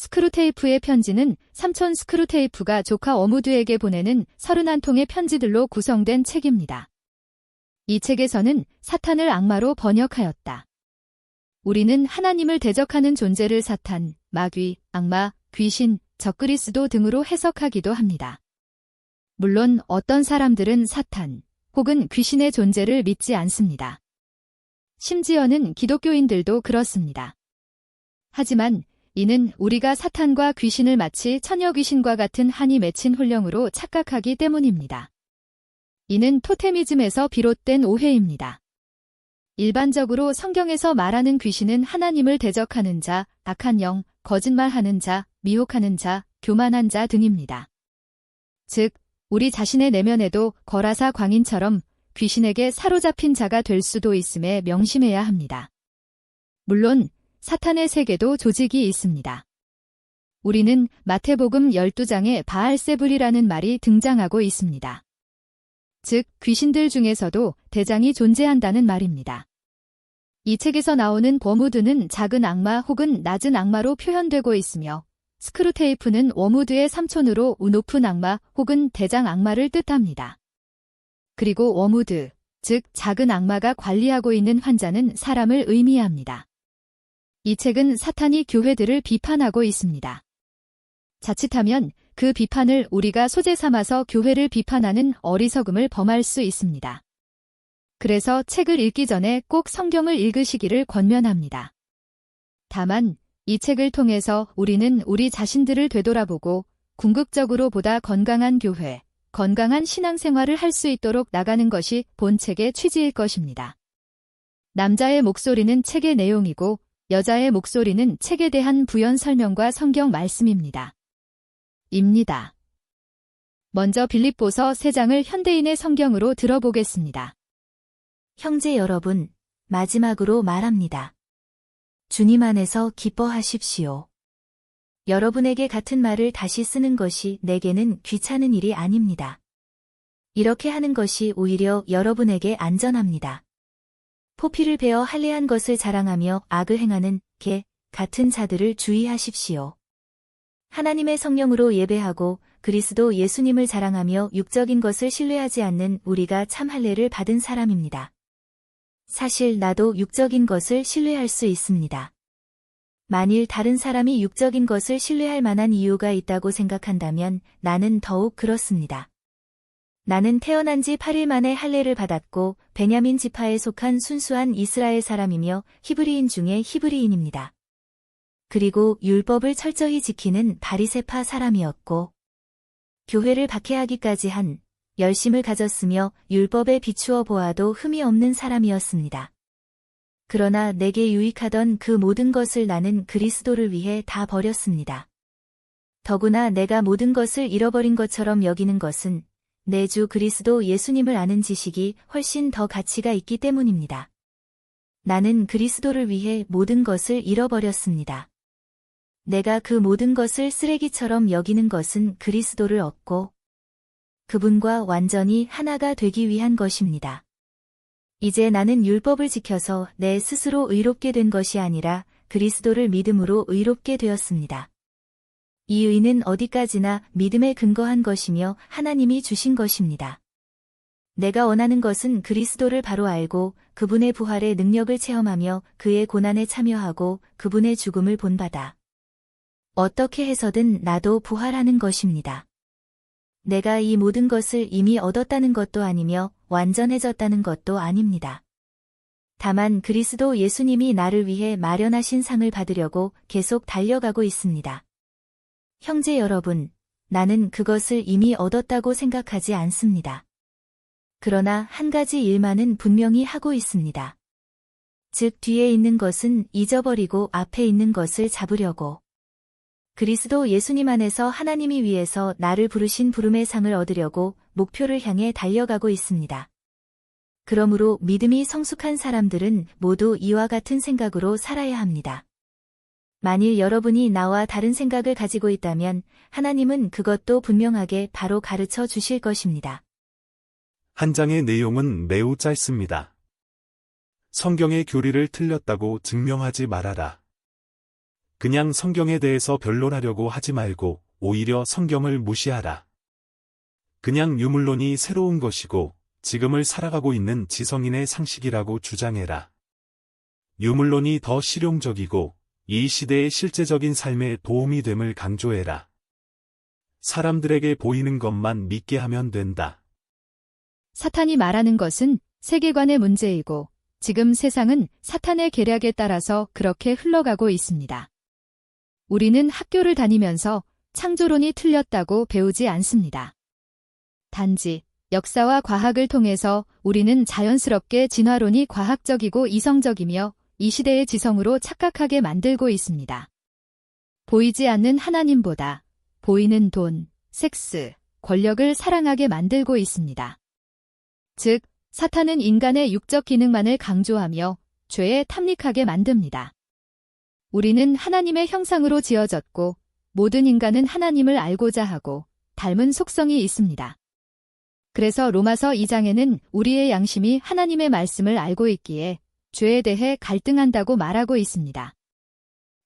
스크루테이프의 편지는 삼촌 스크루테이프가 조카 워무드에게 보내는 31통의 편지들로 구성된 책입니다. 이 책에서는 사탄을 악마로 번역하였다. 우리는 하나님을 대적하는 존재를 사탄, 마귀, 악마, 귀신, 적그리스도 등으로 해석하기도 합니다. 물론 어떤 사람들은 사탄 혹은 귀신의 존재를 믿지 않습니다. 심지어는 기독교인들도 그렇습니다. 하지만 이는 우리가 사탄과 귀신을 마치 처녀 귀신과 같은 한이 맺힌 혼령으로 착각하기 때문입니다. 이는 토테미즘에서 비롯된 오해입니다. 일반적으로 성경에서 말하는 귀신은 하나님을 대적하는 자, 악한 영, 거짓말하는 자, 미혹하는 자, 교만한 자 등입니다. 즉, 우리 자신의 내면에도 거라사 광인처럼 귀신에게 사로잡힌 자가 될 수도 있음에 명심해야 합니다. 물론 사탄의 세계도 조직이 있습니다. 우리는 마태복음 12장에 바알세불이라는 말이 등장하고 있습니다. 즉, 귀신들 중에서도 대장이 존재한다는 말입니다. 이 책에서 나오는 워무드는 작은 악마 혹은 낮은 악마로 표현되고 있으며 스크루테이프는 워무드의 삼촌으로 높은 악마 혹은 대장 악마를 뜻합니다. 그리고 워무드, 즉 작은 악마가 관리하고 있는 환자는 사람을 의미합니다. 이 책은 사탄이 교회들을 비판하고 있습니다. 자칫하면 그 비판을 우리가 소재 삼아서 교회를 비판하는 어리석음을 범할 수 있습니다. 그래서 책을 읽기 전에 꼭 성경을 읽으시기를 권면합니다. 다만 이 책을 통해서 우리는 우리 자신들을 되돌아보고 궁극적으로 보다 건강한 교회, 건강한 신앙생활을 할 수 있도록 나가는 것이 본 책의 취지일 것입니다. 남자의 목소리는 책의 내용이고 여자의 목소리는 책에 대한 부연 설명과 성경 말씀입니다. 먼저 빌립보서 3장을 현대인의 성경으로 들어보겠습니다. 형제 여러분, 마지막으로 말합니다. 주님 안에서 기뻐하십시오. 여러분에게 같은 말을 다시 쓰는 것이 내게는 귀찮은 일이 아닙니다. 이렇게 하는 것이 오히려 여러분에게 안전합니다. 포피를 베어 할례한 것을 자랑하며 악을 행하는 개 같은 자들을 주의하십시오. 하나님의 성령으로 예배하고 그리스도 예수님을 자랑하며 육적인 것을 신뢰하지 않는 우리가 참 할례를 받은 사람입니다. 사실 나도 육적인 것을 신뢰할 수 있습니다. 만일 다른 사람이 육적인 것을 신뢰할 만한 이유가 있다고 생각한다면 나는 더욱 그렇습니다. 나는 태어난 지 8일 만에 할례를 받았고 베냐민 지파에 속한 순수한 이스라엘 사람이며 히브리인 중에 히브리인입니다. 그리고 율법을 철저히 지키는 바리새파 사람이었고 교회를 박해하기까지 한 열심을 가졌으며 율법에 비추어 보아도 흠이 없는 사람이었습니다. 그러나 내게 유익하던 그 모든 것을 나는 그리스도를 위해 다 버렸습니다. 더구나 내가 모든 것을 잃어버린 것처럼 여기는 것은 내 주 그리스도 예수님을 아는 지식이 훨씬 더 가치가 있기 때문입니다. 나는 그리스도를 위해 모든 것을 잃어버렸습니다. 내가 그 모든 것을 쓰레기처럼 여기는 것은 그리스도를 얻고 그분과 완전히 하나가 되기 위한 것입니다. 이제 나는 율법을 지켜서 내 스스로 의롭게 된 것이 아니라 그리스도를 믿음으로 의롭게 되었습니다. 이 의는 어디까지나 믿음에 근거한 것이며 하나님이 주신 것입니다. 내가 원하는 것은 그리스도를 바로 알고 그분의 부활의 능력을 체험하며 그의 고난에 참여하고 그분의 죽음을 본받아 어떻게 해서든 나도 부활하는 것입니다. 내가 이 모든 것을 이미 얻었다는 것도 아니며 완전해졌다는 것도 아닙니다. 다만 그리스도 예수님이 나를 위해 마련하신 상을 받으려고 계속 달려가고 있습니다. 형제 여러분, 나는 그것을 이미 얻었다고 생각하지 않습니다. 그러나 한 가지 일만은 분명히 하고 있습니다. 즉 뒤에 있는 것은 잊어버리고 앞에 있는 것을 잡으려고. 그리스도 예수님 안에서 하나님이 위해서 나를 부르신 부름의 상을 얻으려고 목표를 향해 달려가고 있습니다. 그러므로 믿음이 성숙한 사람들은 모두 이와 같은 생각으로 살아야 합니다. 만일 여러분이 나와 다른 생각을 가지고 있다면 하나님은 그것도 분명하게 바로 가르쳐 주실 것입니다. 한 장의 내용은 매우 짧습니다. 성경의 교리를 틀렸다고 증명하지 말아라. 그냥 성경에 대해서 변론하려고 하지 말고 오히려 성경을 무시하라. 그냥 유물론이 새로운 것이고 지금을 살아가고 있는 지성인의 상식이라고 주장해라. 유물론이 더 실용적이고 이 시대의 실제적인 삶에 도움이 됨을 강조해라. 사람들에게 보이는 것만 믿게 하면 된다. 사탄이 말하는 것은 세계관의 문제이고 지금 세상은 사탄의 계략에 따라서 그렇게 흘러가고 있습니다. 우리는 학교를 다니면서 창조론이 틀렸다고 배우지 않습니다. 단지 역사와 과학을 통해서 우리는 자연스럽게 진화론이 과학적이고 이성적이며 이 시대의 지성으로 착각하게 만들고 있습니다. 보이지 않는 하나님보다 보이는 돈, 섹스, 권력을 사랑하게 만들고 있습니다. 즉, 사탄은 인간의 육적 기능만을 강조하며 죄에 탐닉하게 만듭니다. 우리는 하나님의 형상으로 지어졌고 모든 인간은 하나님을 알고자 하고 닮은 속성이 있습니다. 그래서 로마서 2장에는 우리의 양심이 하나님의 말씀을 알고 있기에 죄에 대해 갈등한다고 말하고 있습니다.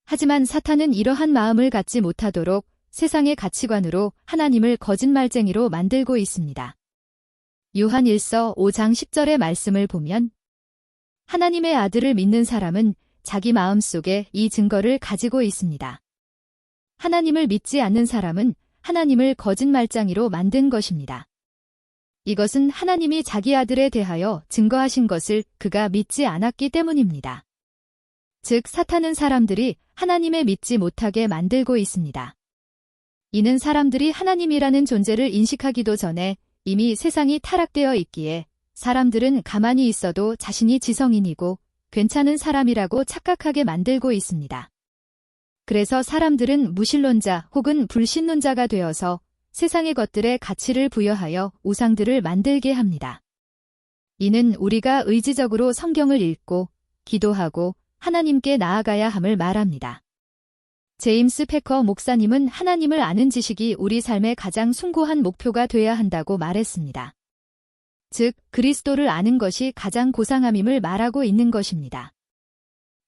하지만 사탄은 이러한 마음을 갖지 못하도록 세상의 가치관으로 하나님을 거짓말쟁이로 만들고 있습니다. 요한 1서 5장 10절의 말씀을 보면 하나님의 아들을 믿는 사람은 자기 마음속에 이 증거를 가지고 있습니다. 하나님을 믿지 않는 사람은 하나님을 거짓말쟁이로 만든 것입니다. 이것은 하나님이 자기 아들에 대하여 증거하신 것을 그가 믿지 않았기 때문입니다. 즉, 사탄은 사람들이 하나님을 믿지 못하게 만들고 있습니다. 이는 사람들이 하나님이라는 존재를 인식하기도 전에 이미 세상이 타락되어 있기에 사람들은 가만히 있어도 자신이 지성인이고 괜찮은 사람이라고 착각하게 만들고 있습니다. 그래서 사람들은 무신론자 혹은 불신론자가 되어서 세상의 것들에 가치를 부여하여 우상들을 만들게 합니다. 이는 우리가 의지적으로 성경을 읽고 기도하고 하나님께 나아가야 함을 말합니다. 제임스 패커 목사님은 하나님을 아는 지식이 우리 삶의 가장 숭고한 목표가 돼야 한다고 말했습니다. 즉, 그리스도를 아는 것이 가장 고상함임을 말하고 있는 것입니다.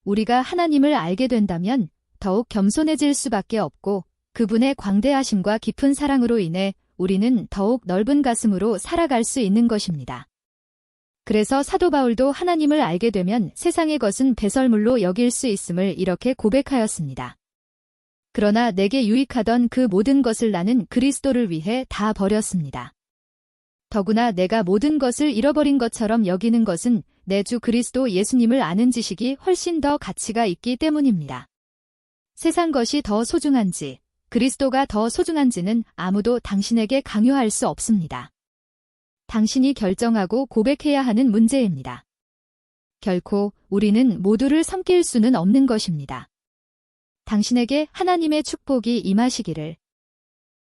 우리가 하나님을 알게 된다면 더욱 겸손해질 수밖에 없고 그분의 광대하심과 깊은 사랑으로 인해 우리는 더욱 넓은 가슴으로 살아갈 수 있는 것입니다. 그래서 사도 바울도 하나님을 알게 되면 세상의 것은 배설물로 여길 수 있음을 이렇게 고백하였습니다. 그러나 내게 유익하던 그 모든 것을 나는 그리스도를 위해 다 버렸습니다. 더구나 내가 모든 것을 잃어버린 것처럼 여기는 것은 내 주 그리스도 예수님을 아는 지식이 훨씬 더 가치가 있기 때문입니다. 세상 것이 더 소중한지, 그리스도가 더 소중한지는 아무도 당신에게 강요할 수 없습니다. 당신이 결정하고 고백해야 하는 문제입니다. 결코 우리는 모두를 섬길 수는 없는 것입니다. 당신에게 하나님의 축복이 임하시기를